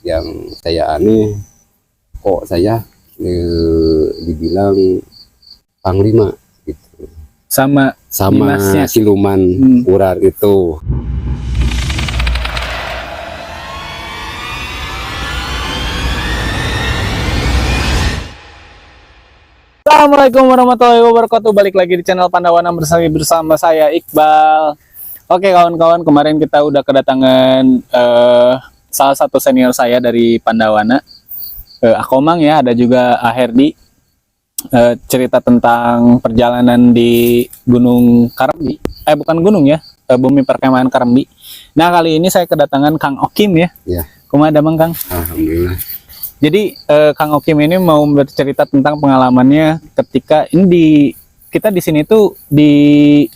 Yang saya aneh, kok saya dibilang panglima gitu, sama dinasnya. siluman ular itu. Assalamualaikum warahmatullahi wabarakatuh. Balik lagi di channel Pandawana bersama saya Iqbal. Oke kawan-kawan, kemarin kita udah kedatangan salah satu senior saya dari Pandawana, Akomang ya, ada juga Aherdi. Cerita tentang perjalanan di Gunung Karambi, bukan gunung ya, bumi perkemahan Karambi. Nah kali ini saya kedatangan Kang Okim ya. Ya. Kumaha damang Kang? Alhamdulillah. Jadi Kang Okim ini mau bercerita tentang pengalamannya ketika ini kita di sini tuh di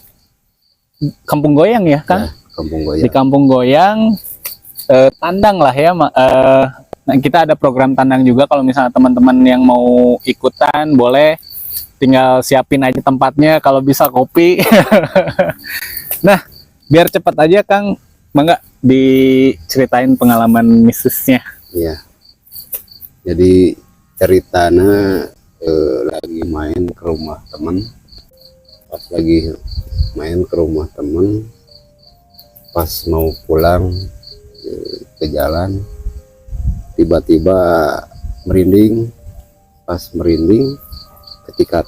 Kampung Goyang ya Kang? Ya, Kampung Goyang. Di Kampung Goyang, tandang lah ya. Nah, kita ada program tandang juga. Kalau misalnya teman-teman yang mau ikutan boleh, tinggal siapin aja tempatnya, kalau bisa kopi. Nah biar cepat aja Kang, mangga diceritain pengalaman mistisnya. Iya. Jadi ceritanya lagi main ke rumah temen. Pas lagi main ke rumah temen, pas mau pulang ke jalan, tiba-tiba merinding. Pas merinding, ketika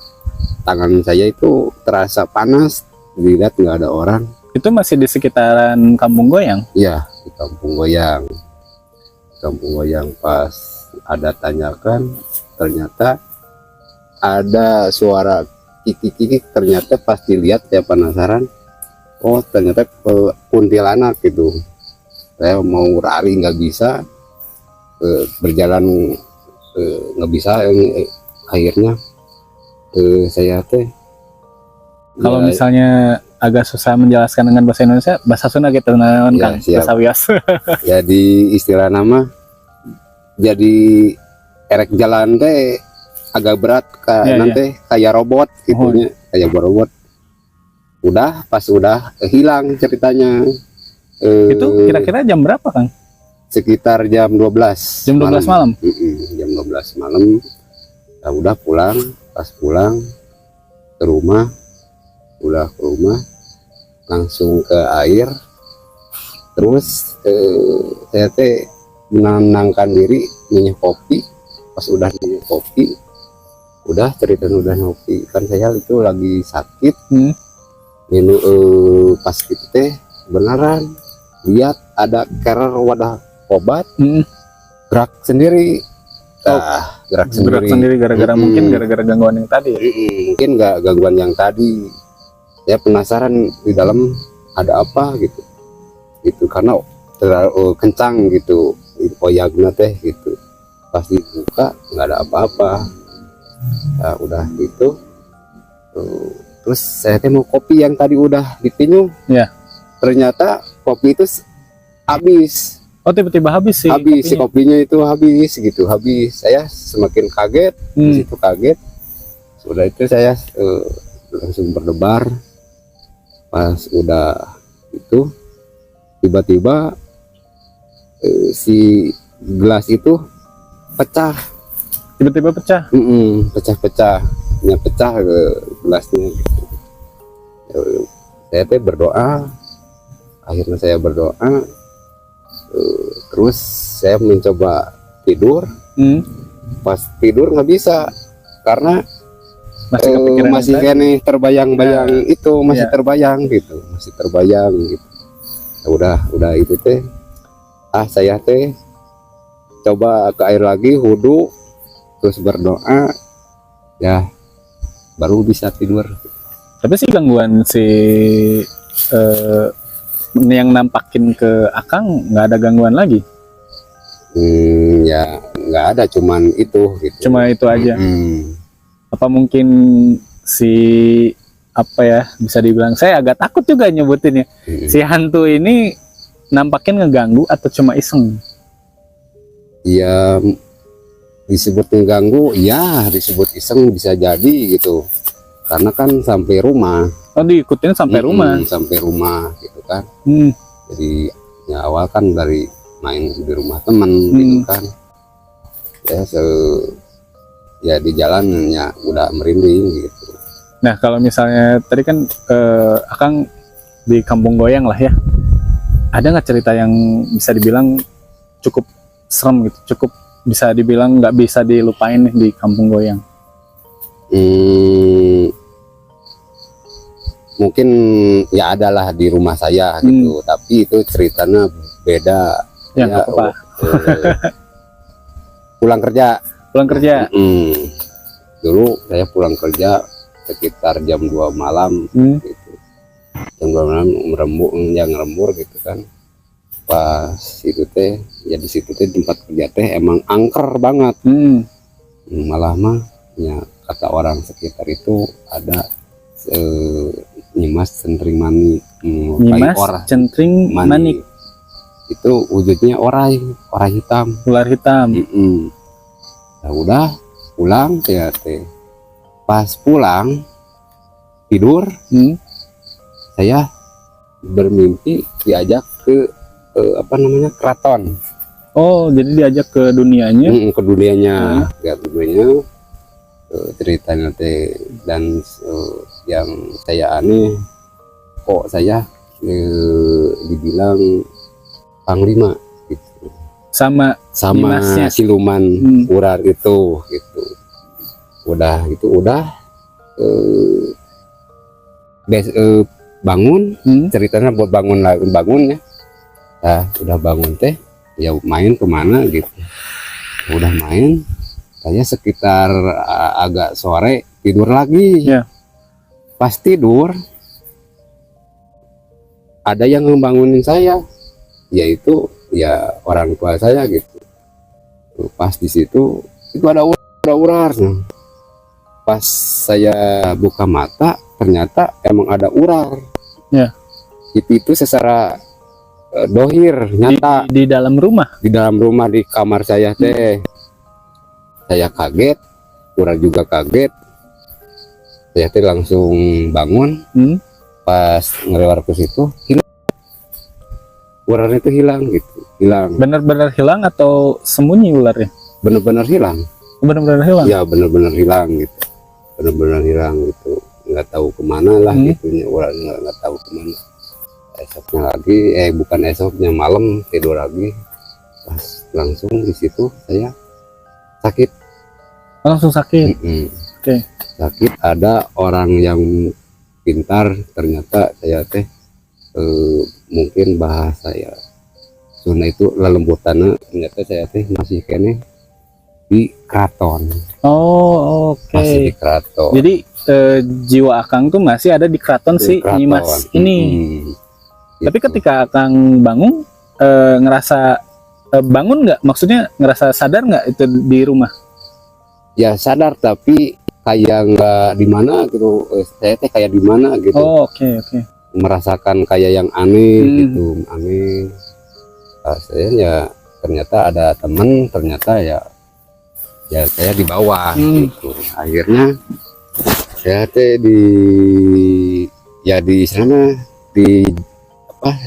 tangan saya itu terasa panas, dilihat nggak ada orang. Itu masih di sekitaran Kampung Goyang? Iya, di Kampung Goyang. Kampung Goyang. Pas ada tanyakan, ternyata ada suara kikik-kikik. Ternyata pas dilihat saya penasaran, oh ternyata kuntilanak gitu. Saya mau lari nggak bisa, berjalan nggak bisa. Akhirnya saya teh, Kalau ya, misalnya agak susah menjelaskan dengan bahasa Indonesia, bahasa Sunda gitu naon Ya, Kang, siap. bahasa Wias. jadi istilah nama, jadi erek jalan teh agak berat Ya, nanti kayak robot gitunya, kayak robot. Udah pas udah hilang ceritanya. Itu kira-kira jam berapa Kang? Sekitar jam 12 Jam 12 malam? Jam 12 malam. Nah, udah pulang. Pas pulang ke rumah, udah ke rumah langsung ke air. Terus saya teh menenangkan diri, minum kopi. Pas udah minum kopi, udah cerita udah ngopi, kan saya itu lagi sakit. Minum pas gitu teh beneran lihat ada kerer wadah obat gerak sendiri. Gerak sendiri gara-gara mungkin gara-gara gangguan yang tadi ya? Mungkin nggak gangguan yang tadi. Saya penasaran di dalam ada apa gitu karena terlalu kencang gitu koyagna teh gitu. Pas dibuka nggak ada apa-apa. Nah, udah gitu terus saya teh mau kopi yang tadi udah dipinum ya, ternyata kopi itu habis. Oh tiba-tiba habis sih si kopinya itu habis. Saya semakin kaget. Di situ kaget. Sudah itu saya langsung berdebar. Pas udah itu tiba-tiba si gelas itu pecah. Tiba-tiba pecah? Pecah-pecah ke gelasnya gitu. Saya teh berdoa. Akhirnya saya berdoa. Terus saya mencoba tidur. Pas tidur nggak bisa karena masih kene terbayang-bayang itu masih terbayang gitu. Ya udah itu teh. Saya teh coba ke air lagi, wudu, terus berdoa, ya baru bisa tidur. Tapi sih gangguan yang nampakin ke Akang nggak ada gangguan lagi? Ya nggak ada, cuman itu gitu. Cuma itu aja. Apa mungkin bisa dibilang, saya agak takut juga nyebutin ya, si hantu ini nampakin ngeganggu atau cuma iseng? Ya disebut mengganggu, ya disebut iseng bisa jadi gitu, karena kan sampai rumah. Oh diikutin sampai rumah? Sampai rumah gitu kan. Jadi ya awal kan dari main di rumah teman gitu kan. Ya di jalannya udah merinding gitu. Nah, kalau misalnya tadi kan Akang di Kampung Goyang lah ya. Ada nggak cerita yang bisa dibilang cukup serem gitu, cukup bisa dibilang nggak bisa dilupain nih di Kampung Goyang? Mungkin ya adalah di rumah saya gitu, tapi itu ceritanya beda. Ya nggak apa-apa. Pulang kerja. Pulang kerja. Dulu saya pulang kerja sekitar jam 2 malam gitu. Jam 2 malam ngerembur gitu kan. Pas itu teh, ya di situ teh tempat kerja teh emang angker banget. Malah mah ya kata orang sekitar itu ada nyimas centring mani. Nyimas centring manik. Itu wujudnya orai hitam, ular hitam. Nah, udah pulang ya teh. Pas pulang tidur, saya bermimpi diajak ke keraton. Oh, jadi diajak ke dunianya? Ke dunianya, ceritanya teh. Dan yang saya aneh, kok saya dibilang panglima gitu. Sama Nyimasnya. siluman ular itu gitu. Udah bangun, ceritanya buat bangun ya. Nah, udah bangun teh ya main kemana gitu. Udah main, saya sekitar agak sore tidur lagi. Pas tidur ada yang ngebangunin saya, yaitu ya orang tua saya gitu. Pas di situ itu ada ular. Pas saya buka mata ternyata emang ada ular. Itu secara dohir nyata di dalam rumah. Di dalam rumah, di kamar saya teh. Saya kaget, ular juga kaget. Saya teh langsung bangun. Pas ngelewat ke situ hilang. Ularnya itu hilang gitu, hilang. Benar-benar hilang atau sembunyi ularnya? Benar-benar hilang. Benar-benar hilang. Ya benar-benar hilang gitu. Benar-benar hilang gitu. Nggak tahu kemana lah gitunya, ularnya nggak tahu kemana. Esoknya lagi, bukan esoknya, malam tidur lagi. Pas langsung di situ saya sakit. Langsung sakit. Oke. Sakit, ada orang yang pintar ternyata saya teh mungkin bahasa ya Sunda itu lelembutan, ternyata saya teh masih kene di keraton. Oh, oke. Masih di keraton. Jadi jiwa Akang tuh masih ada di keraton si Nyimas ini. Gitu. Tapi ketika Akang bangun, ngerasa bangun nggak? Maksudnya ngerasa sadar nggak itu di rumah? Ya sadar, tapi kayak nggak di mana gitu. Saya teh kayak di mana gitu. Oh, oke. Merasakan kayak yang aneh gitu, aneh. Saya ya ternyata ada temen, ternyata ya saya di bawah gitu. Akhirnya saya teh di sana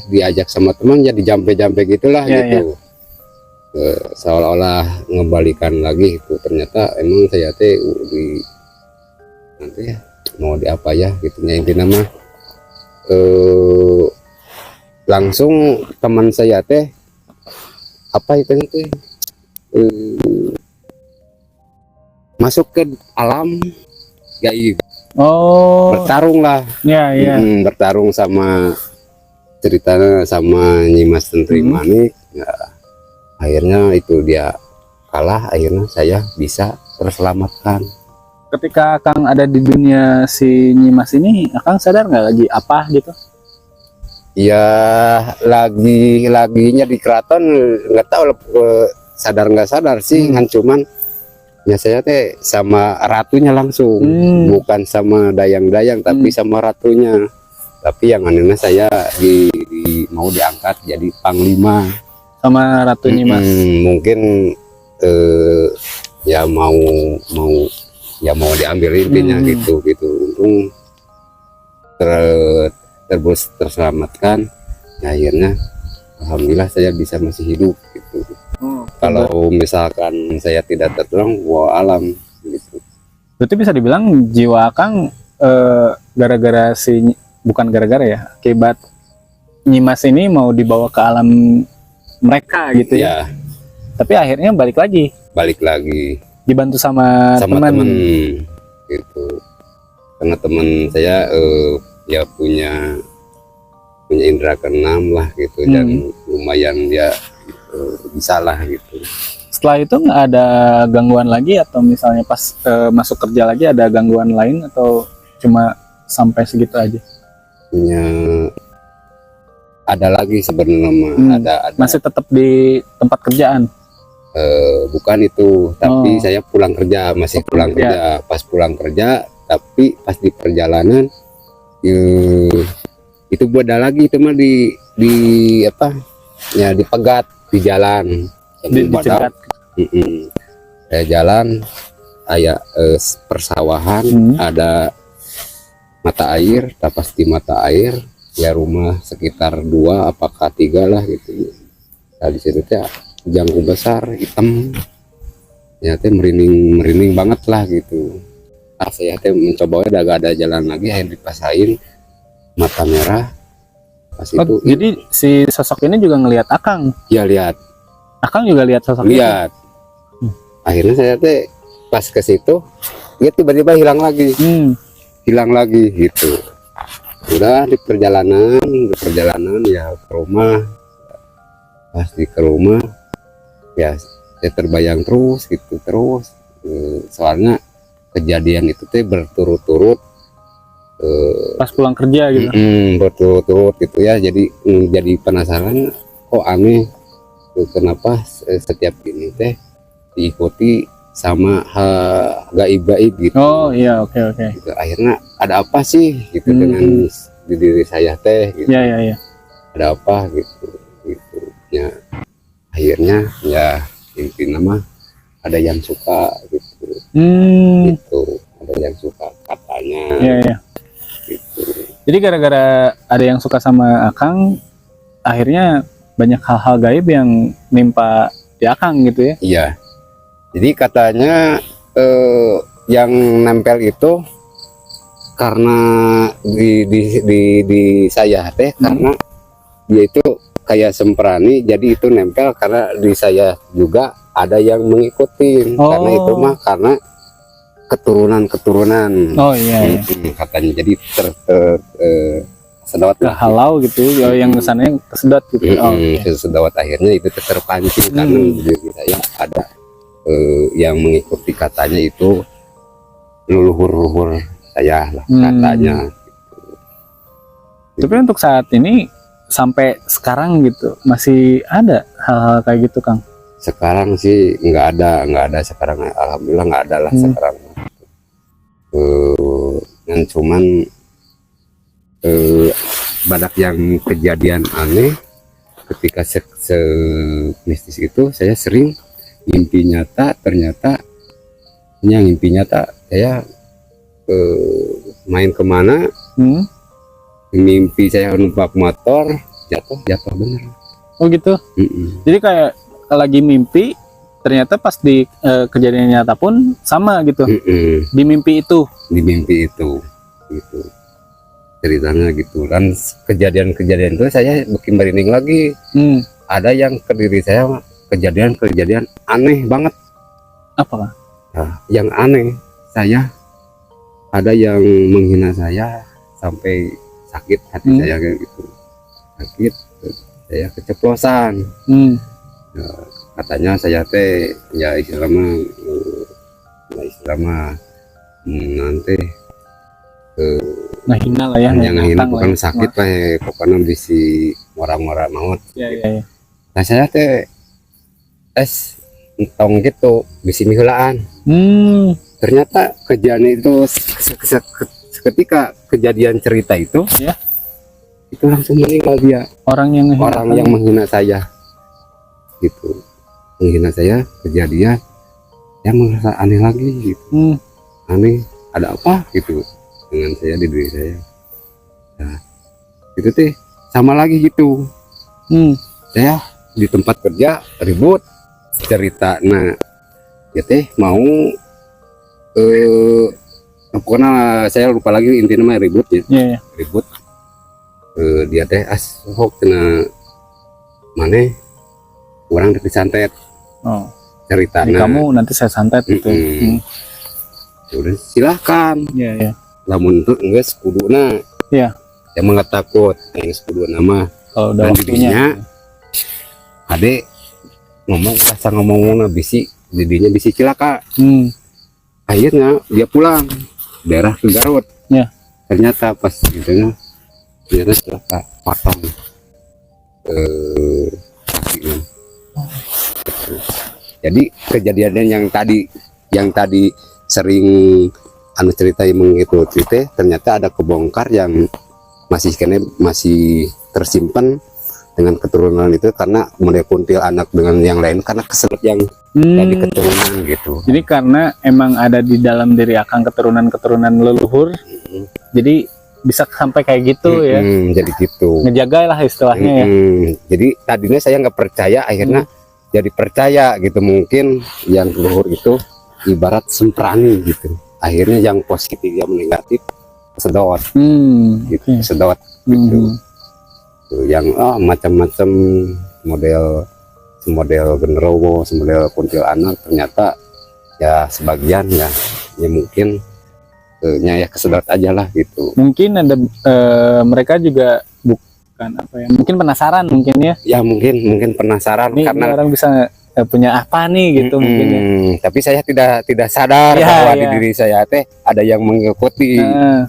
diajak sama teman ya, dijampe-jampe gitulah gitu. Seolah-olah ngembalikan lagi itu, ternyata emang saya teh nanti ya mau di apa ya gitu, intinya mah langsung teman saya teh masuk ke alam gaib. Bertarung lah. Bertarung sama ceritanya sama Nyimas Centring Manik. Ya, akhirnya itu dia kalah, akhirnya saya bisa terselamatkan. Ketika Akang ada di dunia si Nyimas ini, Akang sadar nggak lagi apa gitu? Ya laginya di keraton nggak tahu sadar nggak sadar sih, kan cuman ya saya teh sama ratunya langsung, bukan sama dayang-dayang tapi sama ratunya. Tapi yang anehnya saya mau diangkat jadi panglima sama Ratu Nyimas. Mungkin ya mau diambil intinya gitu. Untung terselamatkan. Ya, akhirnya alhamdulillah saya bisa masih hidup. gitu. Oh, Kalau misalkan saya tidak tertolong, wah alam gitu. berarti bisa dibilang jiwa Akang gara-gara bukan gara-gara ya, akibat Nyimas ini mau dibawa ke alam mereka gitu ya. Ya, Tapi akhirnya balik lagi, balik lagi dibantu sama teman. teman gitu. Karena teman saya ya punya indera keenam lah gitu, dan lumayan dia bisa lah gitu. Setelah itu nggak ada gangguan lagi, atau misalnya pas masuk kerja lagi ada gangguan lain, atau cuma sampai segitu aja? Ya, ada lagi sebenarnya mah. Ada Masih tetap di tempat kerjaan? Bukan itu, tapi saya pulang kerja, masih pulang kerja. Pas pulang kerja, tapi pas di perjalanan itu ada lagi, itu mah di apa ya, dipegat di jalan. Dicegat. Saya jalan kayak persawahan, ada mata air, tapas di mata air, ya rumah sekitar 2 apakah 3 lah gitu. Nah di situ teh jangkung besar hitam, ya teh merinding banget lah gitu. Saya teh mencoba, udah gak ada jalan lagi, akhirnya dipasain mata merah. Pas itu Jadi si sosok ini juga ngelihat Akang? ya lihat, Akang juga lihat sosok lihat. Akhirnya saya teh pas ke situ, dia tiba-tiba hilang lagi. Hilang lagi gitu. Udah di perjalanan ya ke rumah. Pas ke rumah ya saya terbayang terus gitu, soalnya kejadian itu teh berturut-turut, pas pulang kerja gitu. berturut-turut gitu ya. Jadi penasaran, kok aneh, kenapa setiap ini teh diikuti sama gaib-gaib gitu. Oh iya, oke. Gitu. Akhirnya ada apa sih gitu dengan di diri saya teh gitu. Iya. Ada apa gitu ya. Akhirnya ya intinya mah ada yang suka gitu. Gitu, ada yang suka katanya. Iya. Gitu. Jadi gara-gara ada yang suka sama Akang, akhirnya banyak hal-hal gaib yang nimpa di Akang gitu ya. Iya. Jadi katanya yang nempel itu karena di saya teh, karena dia itu kayak semprani, jadi itu nempel karena di saya juga ada yang mengikuti. Karena itu mah karena keturunan. Oh iya. Katanya jadi sedot kehalau gitu ya, yang kesannya kesedot gitu. Kesedot, akhirnya itu terpancing karena di diri saya ada yang mengikuti, katanya itu leluhur saya lah katanya. Tapi untuk saat ini sampai sekarang gitu masih ada hal-hal kayak gitu, Kang? Sekarang sih nggak ada sekarang, alhamdulillah nggak ada lah sekarang. Yang cuman banyak yang kejadian aneh ketika mistis itu. Saya sering mimpi nyata, ternyata yang mimpi nyata saya main kemana, mimpi saya numpak motor, jatuh bener. Oh gitu. Jadi kayak lagi mimpi, ternyata pas di kejadian nyata pun sama gitu. Di mimpi itu gitu ceritanya gitu. Dan kejadian-kejadian itu saya bikin merinding lagi. Ada yang ke diri saya kejadian aneh banget. Apa? Nah, yang aneh, saya ada yang menghina saya sampai sakit hati saya kayak gitu. Sakit, saya keceplosan. Nah, katanya saya teh ya istilahnya nanti ngehina lah ya, yang ngehina bukan sakit lah ya, pokoknya bisi orang-orang maut. Iya. Nah saya teh tong gitu bisi mihulaan. Ternyata kejadian itu ketika kejadian cerita itu itu langsung meninggal dia, orang yang menghina saya gitu, menghina saya. Kejadian yang merasa aneh lagi gitu. Aneh, ada apa gitu dengan saya, di diri saya. Nah itu teh sama lagi gitu. Saya di tempat kerja ribut cerita. Nah ya teh mau pokoknya saya lupa lagi intinya mah ribut ya. Iya. Ribut dia teh hok kena mana orang disantet Oh. cerita. Jadi kamu nanti saya santet gitu. Udah silahkan. Iya, iya. Lamun itu enggak sekuduna. Iya. Yang mengat takut yang sekuduna mah. Kalau udah Dan waktunya. didinya adek ngomong rasa ngomong bisi didinya bisi cilaka. Akhirnya dia pulang daerah ke Garut. Ya. Ternyata pas gitu ternyata celaka potong kakinya. Jadi kejadian yang tadi sering anu ceritain mengikuti teh ternyata ada kebongkar yang masih tersimpan dengan keturunan itu karena model kuntilanak dengan yang lain karena keselip yang dari keturunan gitu. Jadi karena emang ada di dalam diri akang keturunan leluhur, jadi bisa sampai kayak gitu ya. Jadi gitu. Ngejaga lah istilahnya ya. Jadi tadinya saya nggak percaya, akhirnya jadi percaya gitu. Mungkin yang leluhur itu ibarat semprani gitu. Akhirnya yang positif yang negatif sedot gitu, sedot gitu. Yang macam-macam model genderuwo, model kuntilanak ternyata ya sebagian ya mungkin ya kesedot aja lah gitu. Mungkin ada mereka juga bukan apa ya, mungkin penasaran mungkin ya. Ya mungkin penasaran Ini karena orang bisa punya apa nih gitu mungkin ya. Tapi saya tidak sadar bahwa di diri saya teh ada yang mengikuti.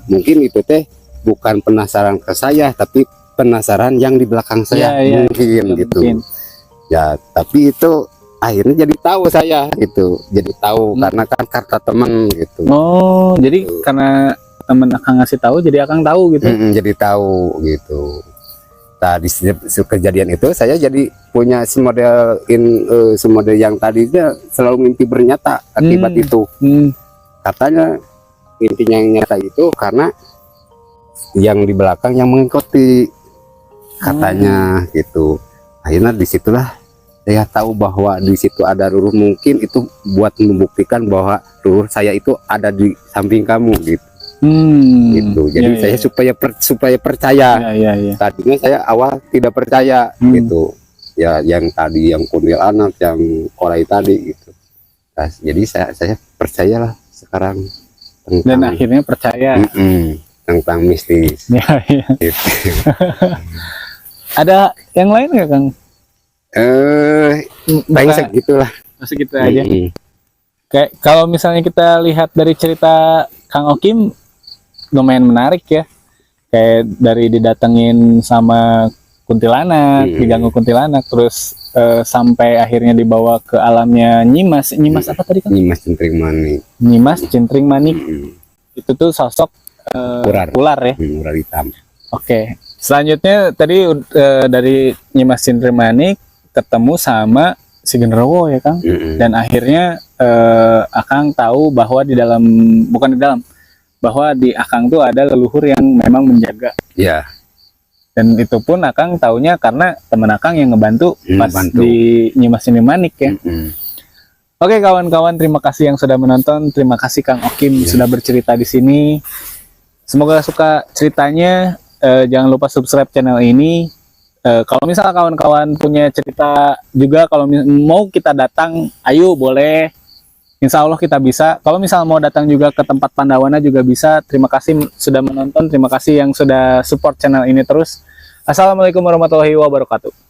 Mungkin itu teh bukan penasaran ke saya tapi penasaran yang di belakang saya mungkin gitu. Mungkin. Ya tapi itu akhirnya jadi tahu saya gitu, jadi tahu karena kan kata teman gitu. Oh jadi karena teman akang ngasih tahu jadi akang tahu gitu. Jadi tahu gitu. Tadi kejadian itu saya jadi punya semodel yang tadinya selalu mimpi bernyata akibat itu. Katanya intinya yang nyata itu karena yang di belakang yang mengikuti katanya gitu. Akhirnya disitulah saya tahu bahwa di situ ada leluhur, mungkin itu buat membuktikan bahwa leluhur saya itu ada di samping kamu gitu. Gitu. Jadi saya supaya percaya. Tadinya saya awal tidak percaya gitu. Ya yang tadi yang kuntilanak, yang korai tadi gitu. Nah, jadi saya percayalah sekarang tentang, dan akhirnya percaya tentang mistis. Gitu. Ada yang lain nggak Kang? Paling segitulah. Segitu aja. Kayak kalau misalnya kita lihat dari cerita Kang Okim lumayan menarik ya. Kayak dari didatengin sama kuntilanak, diganggu kuntilanak, terus sampai akhirnya dibawa ke alamnya Nyimas. Nyimas apa tadi Kang? Nyimas Cintring Manik. Nyimas Cintring Manik. Itu tuh sosok ular ya. Ular hitam. Oke. Selanjutnya tadi dari Nyimas Cintring Manik ketemu sama si genderuwo ya Kang. Dan akhirnya Akang tahu bahwa bahwa di Akang tuh ada leluhur yang memang menjaga. Ya. Dan itu pun Akang taunya karena teman Akang yang ngebantu pas di Nyimas Cintring Manik ya. Oke kawan-kawan, terima kasih yang sudah menonton. Terima kasih Kang Okim sudah bercerita di sini. Semoga suka ceritanya. Jangan lupa subscribe channel ini. Kalau misalnya kawan-kawan punya cerita juga, kalau mau kita datang, ayo boleh. Insya Allah kita bisa. Kalau misalnya mau datang juga ke tempat Pandawana juga bisa. Terima kasih sudah menonton. Terima kasih yang sudah support channel ini terus. Assalamualaikum warahmatullahi wabarakatuh.